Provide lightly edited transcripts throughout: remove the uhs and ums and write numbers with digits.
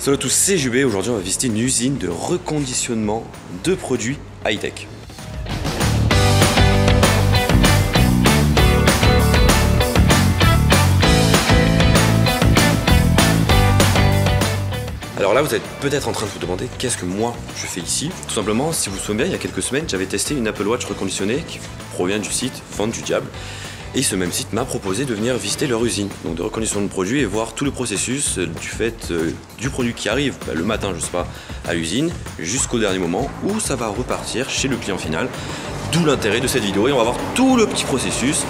Salut à tous, c'est Jubé. Aujourd'hui, on va visiter une usine de reconditionnement de produits high-tech. Alors là, vous êtes peut-être en train de vous demander qu'est-ce que moi je fais ici. Tout simplement, si vous vous souvenez bien, il y a quelques semaines, j'avais testé une Apple Watch reconditionnée qui provient du site Vente du Diable. Et ce même site m'a proposé de venir visiter leur usine, donc de reconditionnement de produits et voir tout le processus du fait du produit qui arrive le matin, je sais pas, à l'usine, jusqu'au dernier moment où ça va repartir chez le client final. D'où l'intérêt de cette vidéo et on va voir tout le petit processus.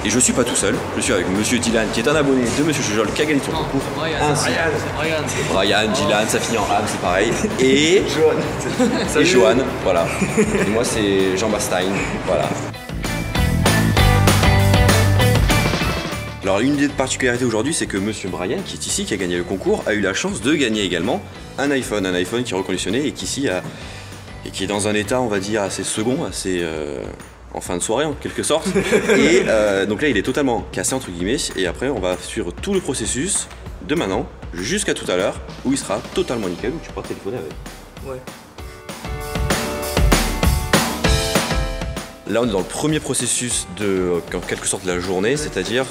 Et je suis pas tout seul, je suis avec Monsieur Dylan qui est un abonné de Monsieur Chojol qui a gagné son concours. C'est Brian, Dylan, ça finit en Ham, c'est pareil. Et Johan, voilà. Et moi c'est Jean Bastein, voilà. Alors l'une des particularités aujourd'hui, c'est que Monsieur Brian, qui est ici, qui a gagné le concours, a eu la chance de gagner également un iPhone qui est reconditionné et qui ici et qui est dans un état, on va dire, assez second, assez en fin de soirée en quelque sorte. Et donc là, il est totalement cassé entre guillemets. Et après, on va suivre tout le processus de maintenant jusqu'à tout à l'heure où il sera totalement nickel, où tu pourras téléphoner avec. Ouais. Là, on est dans le premier processus en quelque sorte de la journée, c'est-à-dire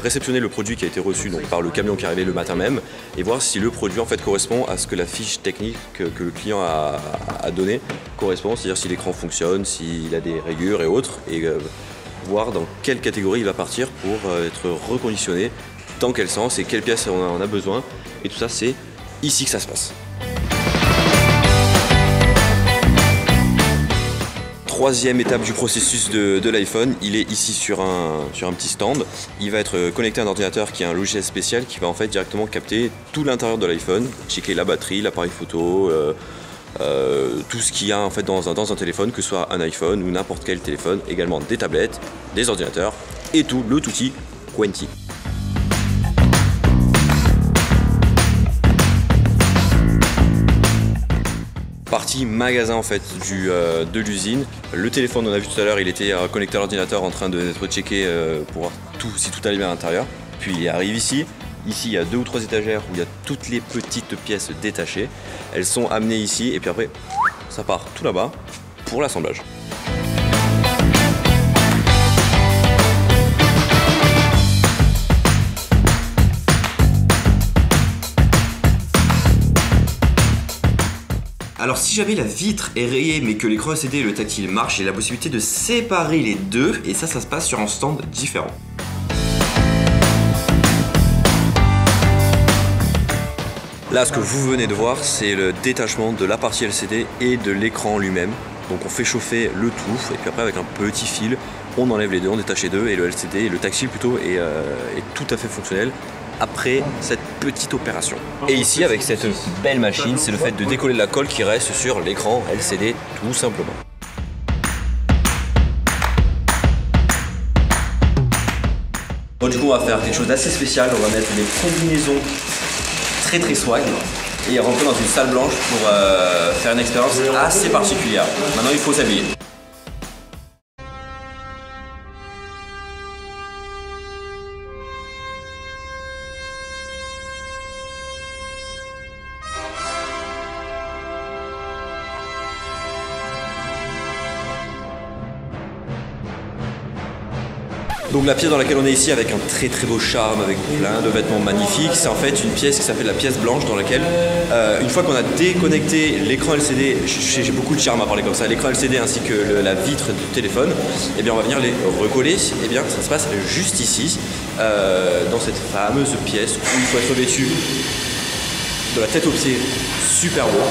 réceptionner le produit qui a été reçu donc, par le camion qui est arrivé le matin même et voir si le produit en fait correspond à ce que la fiche technique que le client a donnée correspond, c'est-à-dire si l'écran fonctionne, s'il a des rayures et autres, et voir dans quelle catégorie il va partir pour être reconditionné, dans quel sens et quelles pièces on en a besoin. Et tout ça, c'est ici que ça se passe. Troisième étape du processus de l'iPhone, il est ici sur un petit stand. Il va être connecté à un ordinateur qui a un logiciel spécial qui va en fait directement capter tout l'intérieur de l'iPhone, checker la batterie, l'appareil photo, tout ce qu'il y a en fait dans un téléphone, que ce soit un iPhone ou n'importe quel téléphone, également des tablettes, des ordinateurs et tout le touti Quenti. Partie magasin en fait de l'usine. Le téléphone, on a vu tout à l'heure, il était connecté à l'ordinateur en train d'être checké pour voir si tout allait bien à l'intérieur. Puis il arrive ici. Ici, il y a 2 ou 3 étagères où il y a toutes les petites pièces détachées. Elles sont amenées ici et puis après, ça part tout là-bas pour l'assemblage. Alors si jamais la vitre est rayée mais que l'écran LCD et le tactile marchent, il y a la possibilité de séparer les deux et ça se passe sur un stand différent. Là, ce que vous venez de voir, c'est le détachement de la partie LCD et de l'écran lui-même. Donc on fait chauffer le tout et puis après avec un petit fil, on enlève les deux, on détache les deux et le LCD et le tactile plutôt est tout à fait fonctionnel après cette petite opération. Et ici, avec cette belle machine, c'est le fait de décoller la colle qui reste sur l'écran LCD, tout simplement. Bon, du coup, on va faire quelque chose d'assez spécial. On va mettre des combinaisons très swag et rentrer dans une salle blanche pour faire une expérience assez particulière. Maintenant, il faut s'habiller. Donc la pièce dans laquelle on est ici avec un très beau charme, avec plein de vêtements magnifiques, c'est en fait une pièce qui s'appelle la pièce blanche dans laquelle, une fois qu'on a déconnecté l'écran LCD, j'ai beaucoup de charme à parler comme ça, l'écran LCD ainsi que la vitre du téléphone, et bien on va venir les recoller, et bien ça se passe juste ici, dans cette fameuse pièce où il faut être vêtu de la tête aux pieds super beau.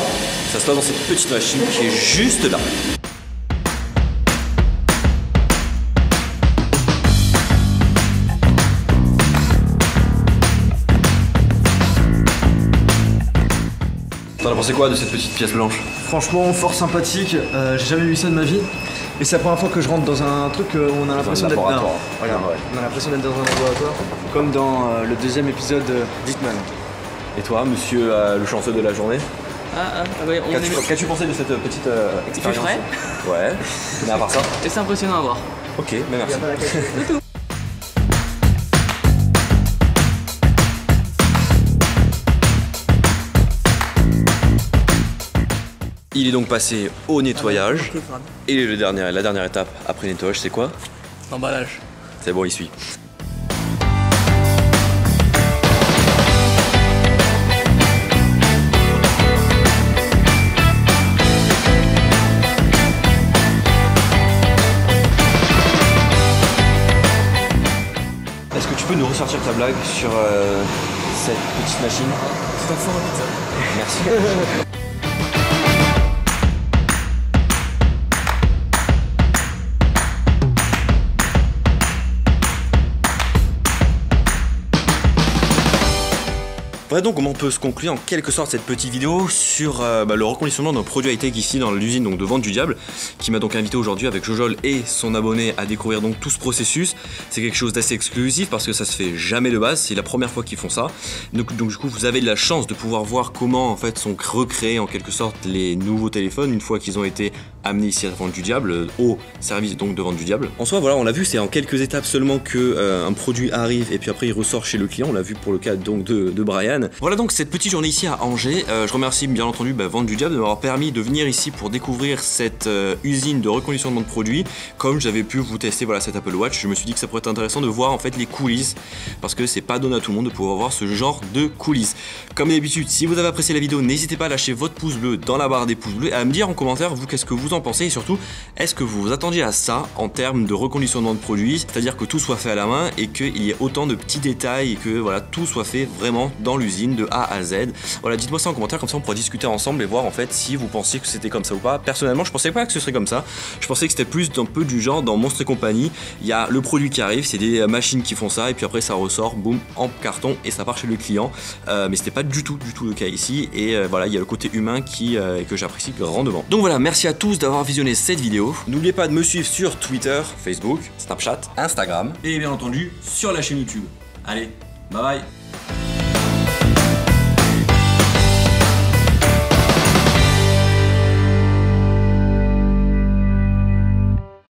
Ça se passe dans cette petite machine qui est juste là. T'en as pensé quoi de cette petite pièce blanche? Franchement, fort sympathique, j'ai jamais vu ça de ma vie. Et c'est la première fois que je rentre dans un truc où on a l'impression d'être Regarde, on a l'impression d'être dans un laboratoire, comme dans le 2e épisode d'Hitman. Et toi, monsieur le chanceux de la journée? Ouais, Qu'as-tu pensé de cette petite expérience? frais. Ouais, mais à part ça? Et c'est impressionnant à voir. Ok, mais merci. Il est donc passé au nettoyage. Et la dernière étape après nettoyage, c'est quoi? L'emballage. C'est bon, il suit. Est-ce que tu peux nous ressortir ta blague sur cette petite machine? C'est un faux rapide ça. Merci. Voilà donc comment on peut se conclure en quelque sorte cette petite vidéo sur le reconditionnement d'un produit high-tech ici dans l'usine de Vente du Diable, qui m'a donc invité aujourd'hui avec Jojol et son abonné à découvrir donc tout ce processus. C'est quelque chose d'assez exclusif parce que ça se fait jamais de base, c'est la première fois qu'ils font ça. Donc du coup vous avez de la chance de pouvoir voir comment en fait sont recréés en quelque sorte les nouveaux téléphones une fois qu'ils ont été amenés ici à Vente du Diable, au service donc de Vente du Diable. En soi voilà, on l'a vu, c'est en quelques étapes seulement que un produit arrive et puis après il ressort chez le client. On l'a vu pour le cas donc de Brian. Voilà donc cette petite journée ici à Angers. Je remercie bien entendu Vente du Diable de m'avoir permis de venir ici pour découvrir cette usine de reconditionnement de produits. Comme j'avais pu vous tester voilà, cet Apple Watch, je me suis dit que ça pourrait être intéressant de voir en fait les coulisses, parce que c'est pas donné à tout le monde de pouvoir voir ce genre de coulisses. Comme d'habitude, si vous avez apprécié la vidéo, n'hésitez pas à lâcher votre pouce bleu dans la barre des pouces bleus et à me dire en commentaire vous qu'est-ce que vous en pensez, et surtout est-ce que vous vous attendiez à ça en termes de reconditionnement de produits, c'est-à-dire que tout soit fait à la main et qu'il y ait autant de petits détails et que voilà, tout soit fait vraiment dans l'usine de A à Z. Voilà, dites-moi ça en commentaire, comme ça on pourra discuter ensemble et voir en fait si vous pensiez que c'était comme ça ou pas. Personnellement, je pensais pas que ce serait comme ça. Je pensais que c'était plus un peu du genre dans Monstres et compagnie. Il y a le produit qui arrive, c'est des machines qui font ça et puis après ça ressort, boum, en carton et ça part chez le client. Mais c'était pas du tout le cas ici. Et voilà, il y a le côté humain que j'apprécie grandement. Donc voilà, merci à tous d'avoir visionné cette vidéo. N'oubliez pas de me suivre sur Twitter, Facebook, Snapchat, Instagram et bien entendu sur la chaîne YouTube. Allez, bye bye.